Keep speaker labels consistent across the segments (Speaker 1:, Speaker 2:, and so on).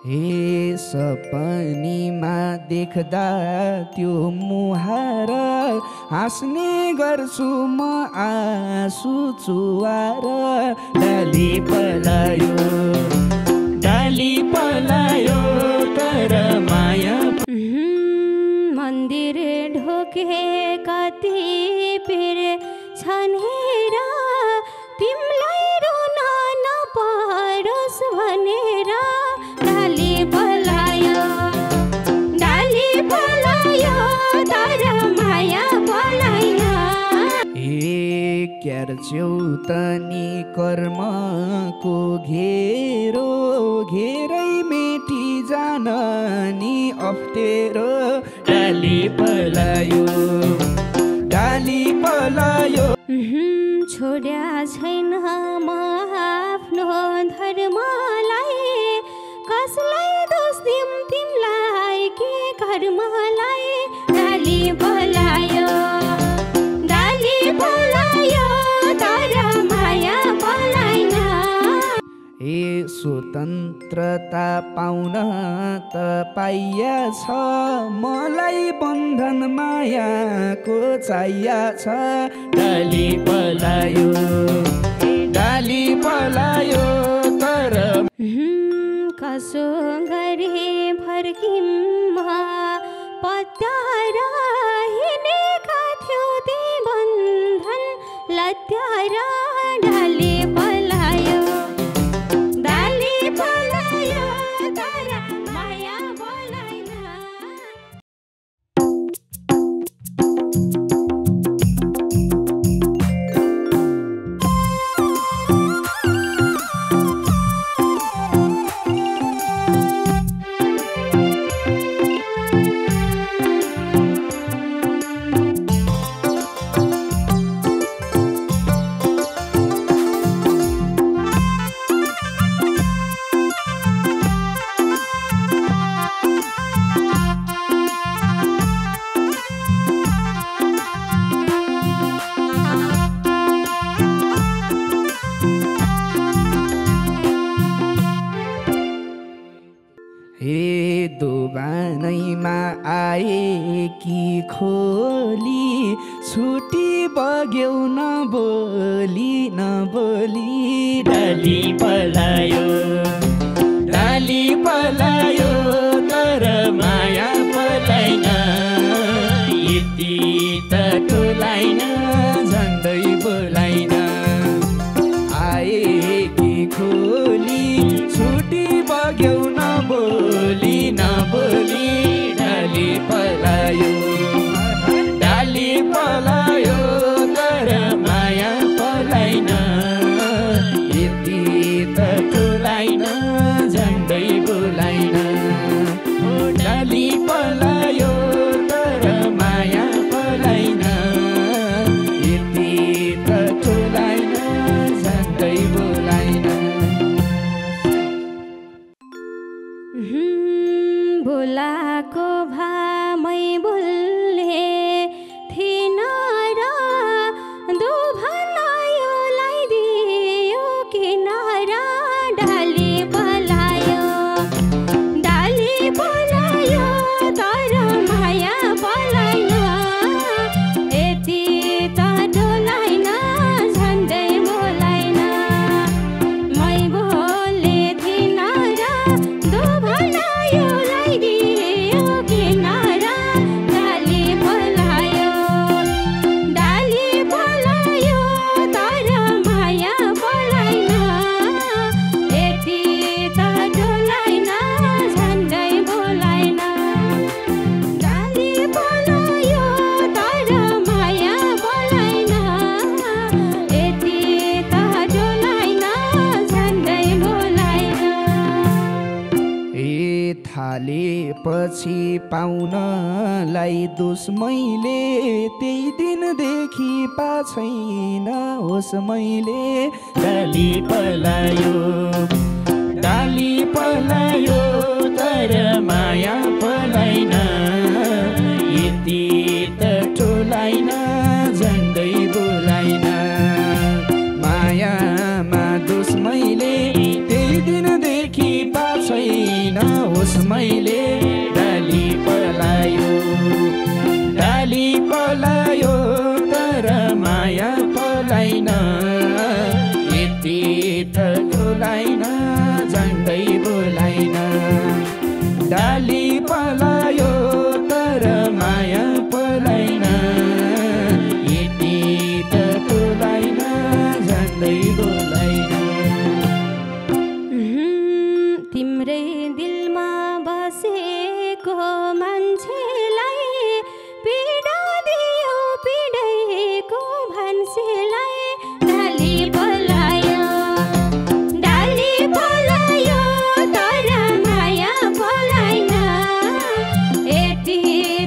Speaker 1: हे सपनीमा देख्दा त्यो मुहार हाँस्ने गर्छु म आँसु चुवार। डाली पलायो तर माया
Speaker 2: मन्दिर ढोके कति पिर छन् हेर तिमीलाई रुन नपरोस् भनेर। डाली पलायो तर माया पलाइन।
Speaker 1: क्यार्छौ तनी कर्मको घेरो घेरै मेटी जान नि अप्ठ्यारो। डाली पलायो
Speaker 2: छोड्या छैन म आफ्नो धर्मलाई। कसलाई दोष दिउँ तिमीलाई के कर्मलाई। डाली पलायो तर माया पलाइन।
Speaker 1: स्वतन्त्रता पाउन त पाइया छ मलाई बन्धन मायाको चाहिया छ। डाली पलायो तर
Speaker 2: कसो गरे फर्किम पत्यार हिँडेका थियो ती बन्धन लत्यार। डाली पलायो तर माया पलाइन।
Speaker 1: दोबानैमा आए कि खोली छुटी बग्यौ नबोली। डाली पलायो तर माया पलाइन। यति त टोलाइन झन्डै बोलाइन। आए कि खोली छुटी बग्यौ नबोली। डाली पलायो तर माया पलाइन। यति त टोलाइन झन्डै बोलाइन। डाली पलायो तर माया पलाइन। यति त टोलाइन झन्डै बोलाइन।
Speaker 2: बोलाको भामै बोल्ने थिएन र दोभनायो लाइदियो किनारा। डाली पलायो तर माया पलाइन। यति त डोलाइन झन्डै बोलाइन। मै बोल्ने थिएन र दोभनायो लाइदियो किनारा। डाली पलायो तर माया पलाइन। यति त डोलाइन झन्डै बोलाइन। डाली पलायो तर माया पलाइन। यति त डोलाइन झन्डै बोलाइन।
Speaker 1: थालेपछि पाउनलाई दोष मैले त्यही दिनदेखि पाछैन होस् मैले। डाली पलायो तर माया पलाइन। यति त टोलाइन झन्डै बोलाइन। मायामा दोष मैले त्यही दिनदेखि पाछैन होस् मैले डाली पलायो तर माया पलाइन यति त डोलाइन झन्डै बोलाइन डाली पलायो तर माया पलाइन यति त डोलाइन झन्डै बोलाइन
Speaker 2: तिम्रै दिलमा बसेको मान्छेलाई पीडा दियो पीडेको मान्छेलाई डाली पलायो तर माया पलाइन यति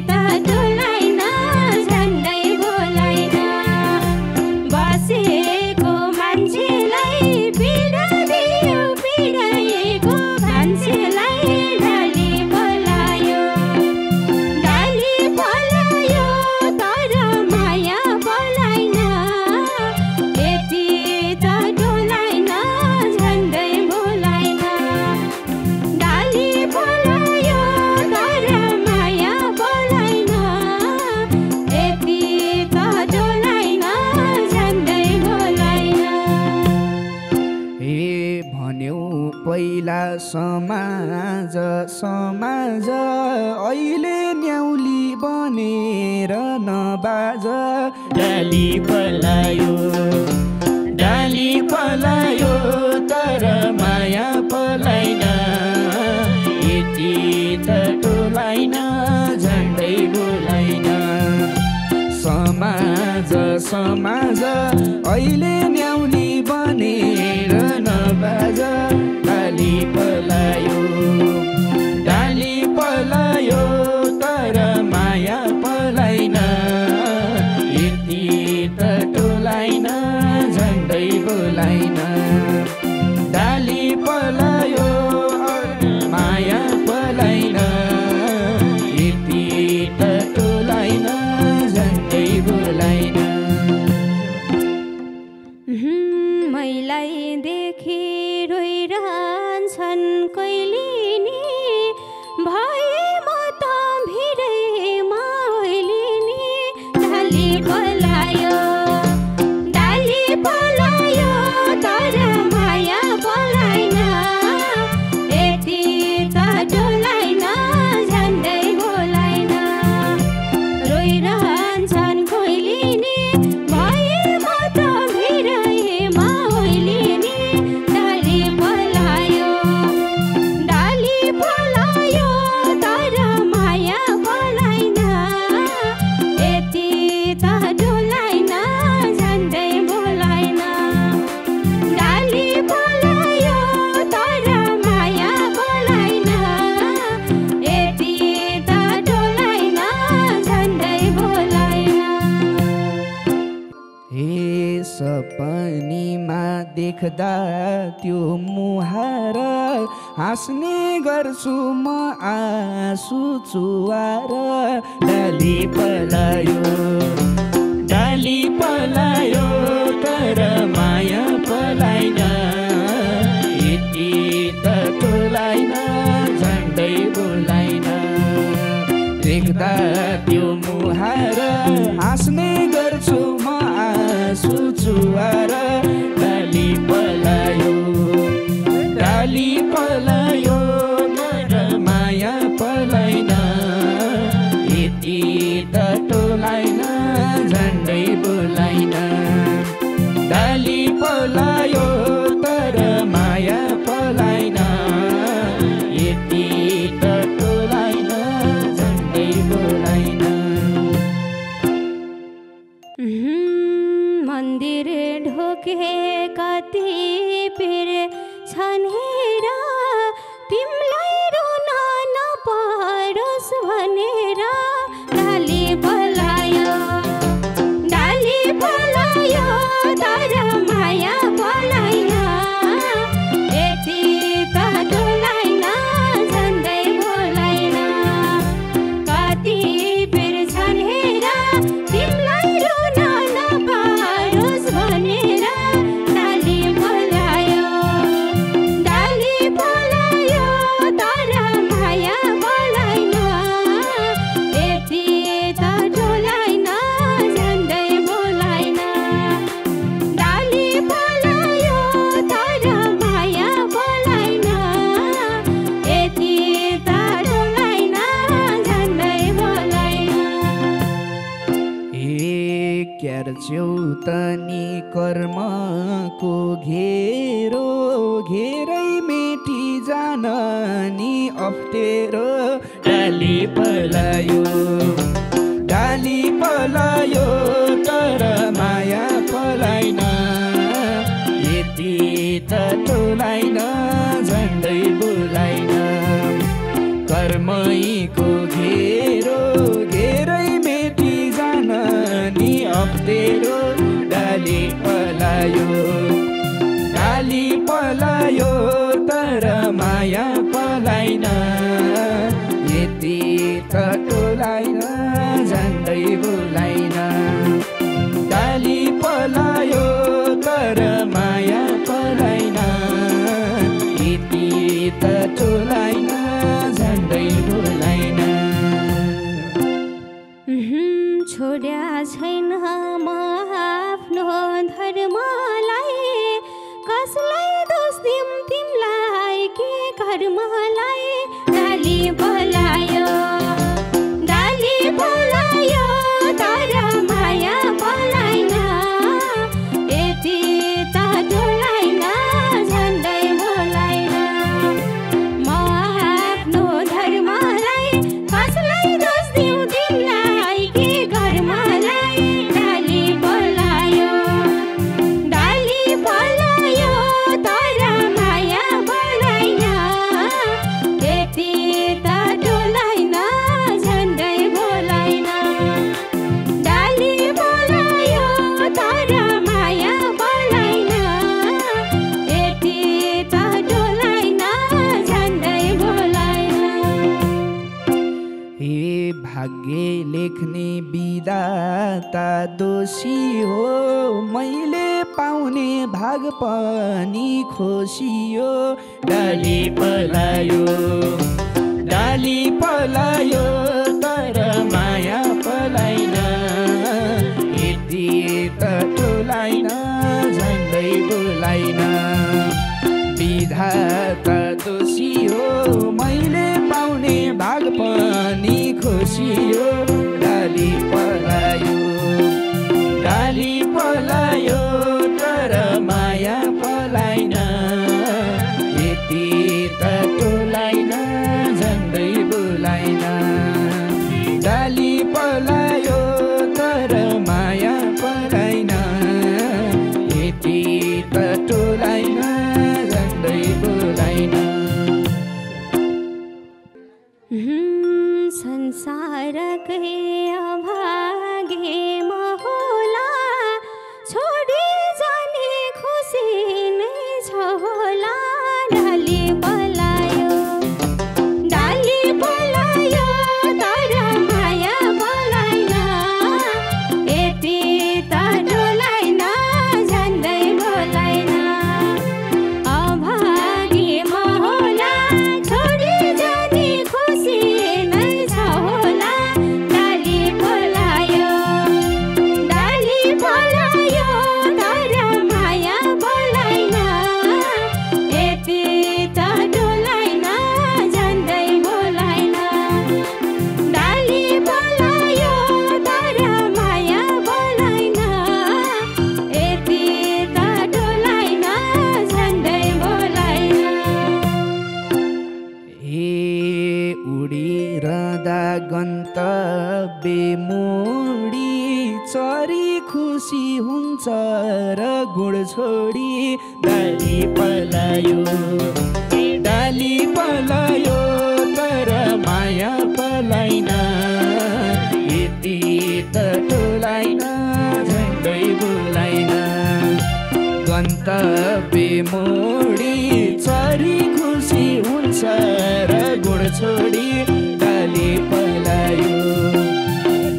Speaker 2: त डोलाइन झन्डै बोलाइन बसेको मान्छेलाई पीडा दियो पीडेको मान्छेलाई डाली पलायो तर माया पलाइन यति त डोलाइन झन्डै बोलाइन डाली पलायो तर माया पलाइन यति त डोलाइन झन्डै बोलाइन
Speaker 1: हे भन्यौ पहिला समाज अहिले न्याउली बनेर नबाज डाली पलायो तर माया पलाइन यति त डोलाइन झन्डै बोलाइन समाज अहिले न्याउली बनेर नबाज डाली पलायो तर माया पलाइन यति त डोलाइन झन्डै बोलाइन डाली पलायो माया पलाइन यति त डोलाइन झन्डै बोलाइन
Speaker 2: मैलाई देखि रोइरहन्छन् कहिले नि भए म त भिडैमा ओइलिने डाली पलायो तर माया पलाइन यति त डोलाइन झन्डै बोलाइन रोइरहन्छन् कहिले नि भए म त भिडैमा ओइलिने डाली पलायो तर माया पलाइन यति त डोलाइन झन्डै बोलाइन डाली पलायो तर माया पलाइन यति त डोलाइन झन्डै बोलाइन
Speaker 1: हे सपनीमा देख्दा त्यो मुहार हाँस्ने गर्छु म आँसु चुवार डाली पलायो तर माया पलाइन यति त डोलाइन झन्डै बोलाइन देख्दा त्यो मुहार हाँस्ने गर्छु म आँसु चुवार डाली पलायो तर माया पलाइन यति त डोलाइन झन्डै बोलाइन डाली पलायो तर माया पलाइन यति त डोलाइन झन्डै बोलाइन
Speaker 2: मन्दिर ढोका
Speaker 1: कर्मको घेरो घेरै मेटी जान नि अप्ठ्यारो डाली पलायो तर माया पलाइन यति त टोलाइन झन्डै बोलाइन कर्मैको घेरो घेरै मेटी जान नि अप्ठ्यारो डाली पलायो तर माया पलाइन यति त टोलाइन झन्डै बोलाइन डाली पलायो तर माया पलाइन यति त टोलाइन झन्डै बोलाइन
Speaker 2: छोड्या छैन म आफ्नो धर्मलाई कसलाई दोष दिम तिमलाई के कर्मलाई डाली पलायो तर माया पलाइन यति त टोलाइन झन्डै बोलाइन म आफ्नो धर्मलाई कसलाई दोष दिउ तिमलाई के कर्मलाई डाली पलायो तर माया पलाइन यति त टोलाइन झन्डै बोलाइन डाली पलायो तर माया पलाइन यति त टोलाइन झन्डै बोलाइन
Speaker 1: हे भाग्य लेख्ने विधाता दोषी हो मैले पाउने भाग पनि खोसियो डाली पलायो तर माया पलाइन यति त टोलाइन झन्डै बोलाइन विधाता दोषी हो मैले पाउने भाग पनि खोसियो डाली पलायो तर माया पलाइन यति त टोलाइन झन्डै बोलाइन डाली पलायो तर माया पलाइन यति त टोलाइन झन्डै बोलाइन
Speaker 2: संसारकै अभागे म होला छोडी जाने खुसी नै छ होला डाली पलायो तर माया पलाइन यति त टोलाइन झन्डै बोलाइन अभागे म होला छोडी जाने खुसी नै छ होला डाली पलायो तर माया पलाइन यति त टोलाइन झन्डै बोलाइन डाली पलायो तर माया पलाइन यति त टोलाइन झन्डै बोलाइन
Speaker 1: हे उडिरहँदा गन्तव्य मोडी चरी खुसी हुन्छ र गुड छोडी डाली पलायो तर माया पलाइन यति त टोलाइन झन्डै बोलाइन गन्तव्य मोडी चरी खुसी हुन्छ र गुड छोडी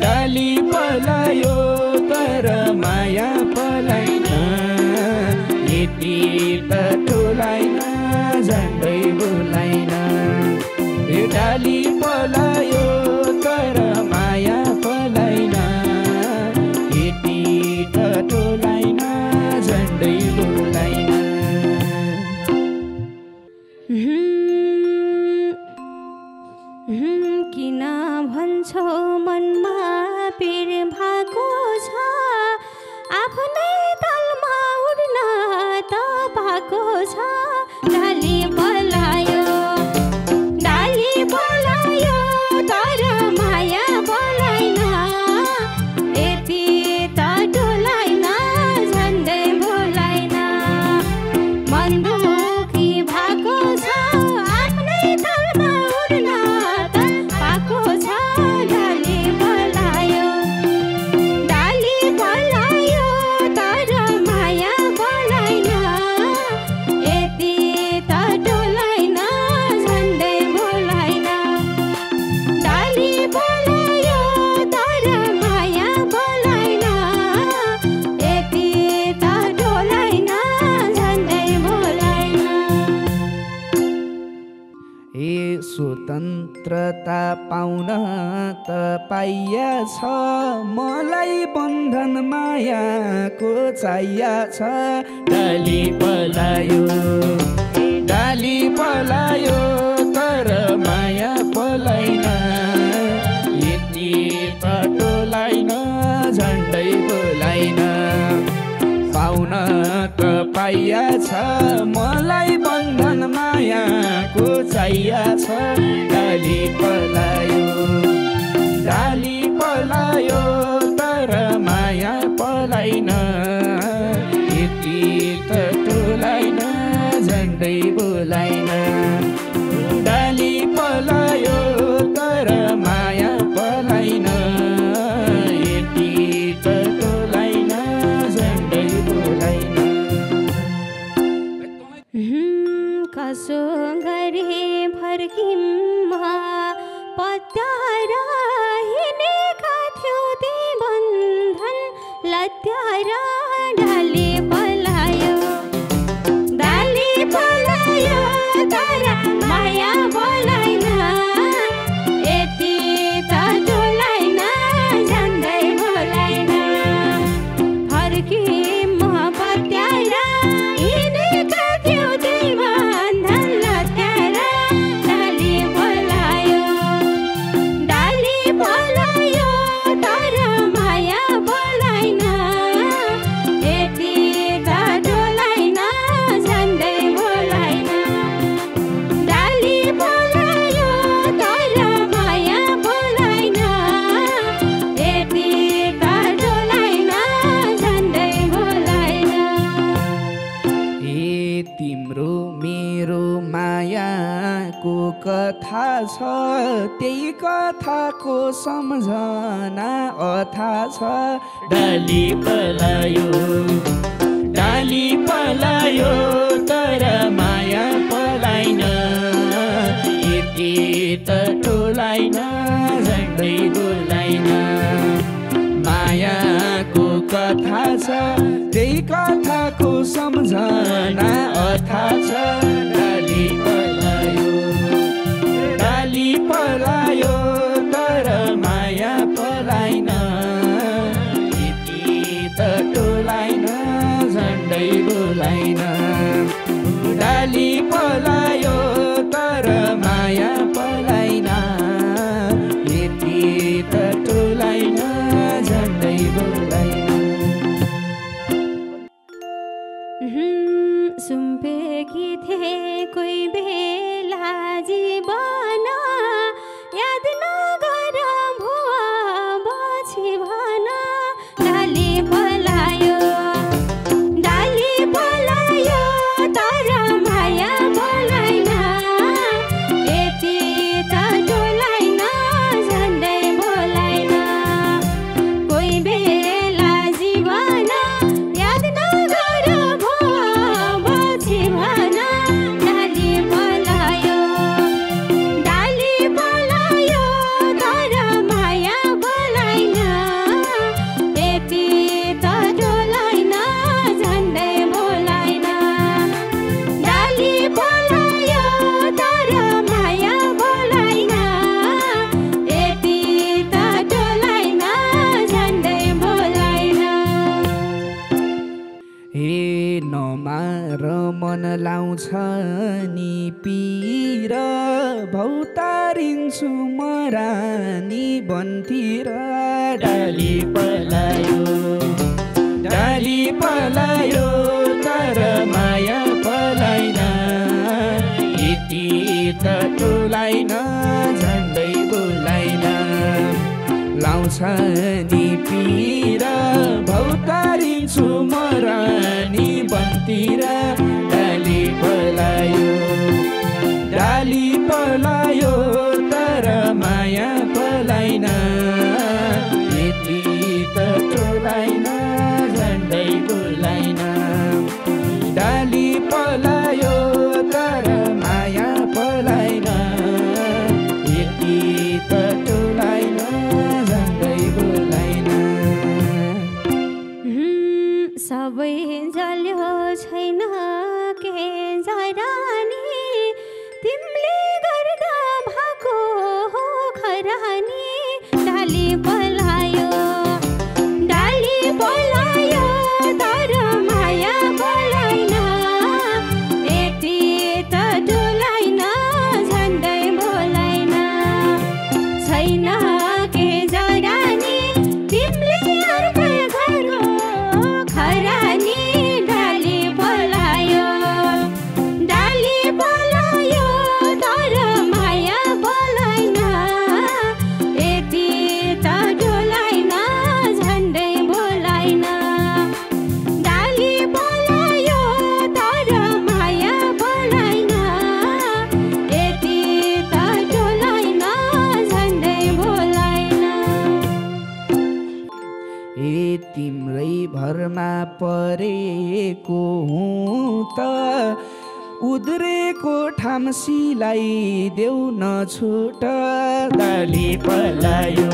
Speaker 1: डाली पलायो तर माया पलाइन यति त टोलाइन झन्डै बोलाइन डाली पलायो तर माया पलाइन यति त टोलाइन झन्डै बोलाइन
Speaker 2: किन भन्छौ मनमा पिर भएको छ आफ्नै तलमा
Speaker 1: हे स्वतन्त्रता पाउन त पाइया छ मलाई बन्धन मायाको चाहिया छ डाली पलायो तर माया पलाइन यति पटोलाइन झन्डै बोलाइन पाउन त पाइया छ मलाई बन्धन मायाको चाहिया छ डाली पलायो तर माया पलाइन यति त टोलाइन झन्डै बोलाइन डाली पलायो तर माया पलाइन यति त टोलाइन झन्डै बोलाइन
Speaker 2: कसो गरे फर्किम्मा पत्यार हिँडेका थियो ती बन्धन लत्यार डाली पलायो तर माया बोलाइन यति त टोलाइन झन्डै बोलाइन फर्किम्मा पत्यार हिँडेका थियो ती बन्धन लत्यार डाली पलायो तर माया बोलाइन यति त टोलाइन झन्डै बोलाइन डाली पलायो तर माया बोलाइन यति त टोलाइन झन्डै बोलाइन
Speaker 1: ए तिम्रो मेरो मायाको कथा छ त्यही कथाको सम्झना अथा छ डाली पलायो तर माया पलाइन यति त टोलाइन झन्डै बोलाइन मायाको कथा छ त्यही कथाको सम्झना अथा छ डाली पलायो तर माया पलाइन यति त टोलाइन झन्डै बोलाइन डाली पलायो तर माया पलाइन यति त टोलाइन झन्डै बोलाइन
Speaker 2: सुम्पेकी थिए कोही बेला जीवन याद नगर भुवा पछि भन डाली पलायो तर माया बोलाइन यति त टोलाइन झन्डै बोलाइन कोही बेला जीवन याद नगर भुवा पछि भन डाली पलायो तर माया बोलाइन यति त टोलाइन झन्डै बोलाइन डाली पलायो तर माया बोलाइन यति त टोलाइन झन्डै बोलाइन
Speaker 1: हे नमार मन लाउँछ नि पिर भौतारिन्छु मरानी बनतिर डाली पलायो तर माया पलाइन यति त टोलाइन झन्डै बोलाइन लाउँछ नि पिर भौतारिन्छु मरानी बनतिर डाली पलायो तर माया पलाइन यति त टोलाइन झन्डै बोलाइन डाली पलायो तर माया पलाइन यति त टोलाइन झन्डै बोलाइन
Speaker 2: सबै जल्यो छैन के जरानी झरानी डाली पलायो तर माया बोलाइन यति त डोलाइन झन्डै बोलाइन छैन के जरानी तिमीले अर्कै घरको खरानी डाली पलायो तर माया बोलाइन यति त डोलाइन झन्डै बोलाइन डाली पलायो तर माया बोलाइन यति त डोलाइन झन्डै बोलाइन
Speaker 1: ए तिम्रै भरमा परेको हुँ त उद्रेको ठाम सिलाइदेऊ न छुट डाली पलायो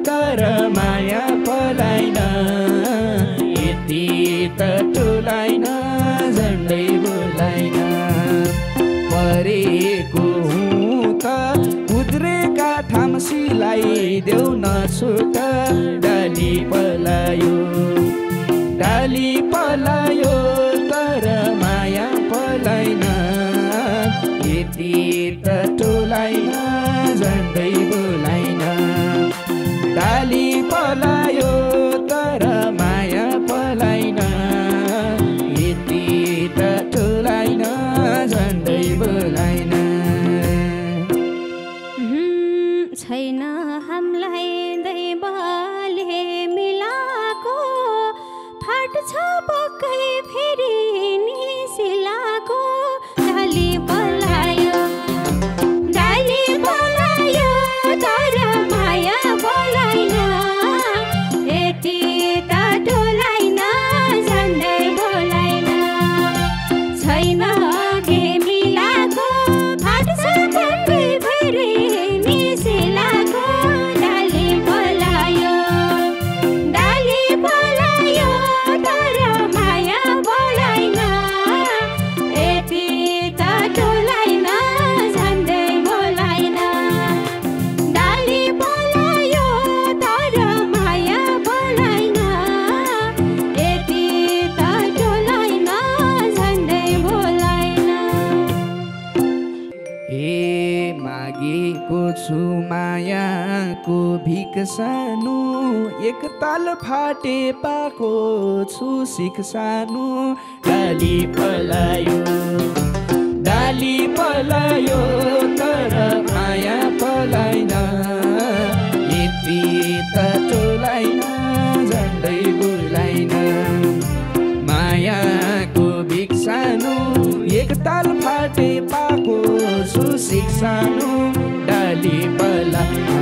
Speaker 1: तर माया पलाइन यति त टोलाइन झन्डै बोलाइन परेको हुँ त उद्रेका ठाम सिलाइदेऊ न छुट डाली पलायो तर माया पलाइन यति त टोलाइन झन्डै बोलाइन डाली पलायो तर माया पलाइन यति त टोलाइन झन्डै बोलाइन
Speaker 2: छैन हामीलाई दैवले मिलाको फाट्छ पक्कै फेरि नि सिलाको डाली पलायो तर माया बोलाइन यति त डोलाइन झन्डै बोलाइन छैन के मिलाको फाट्छ पक्कै फेरि नि सिलाको डाली पलायो तर माया बोलाइन यति त डोलाइन झन्डै बोलाइन डाली पलायो तर माया बोलाइन यति त डोलाइन झन्डै बोलाइन
Speaker 1: ए मागेको छु मायाको भिख सानो एकताल फाटे पाएको छु सिख सानो डाली पलायो तर माया पलाइन यति त टोलाइन झन्डै बोलाइन मायाको भिख सानो एकताल फाटे पाएको छु सिख सानो डाली पलायो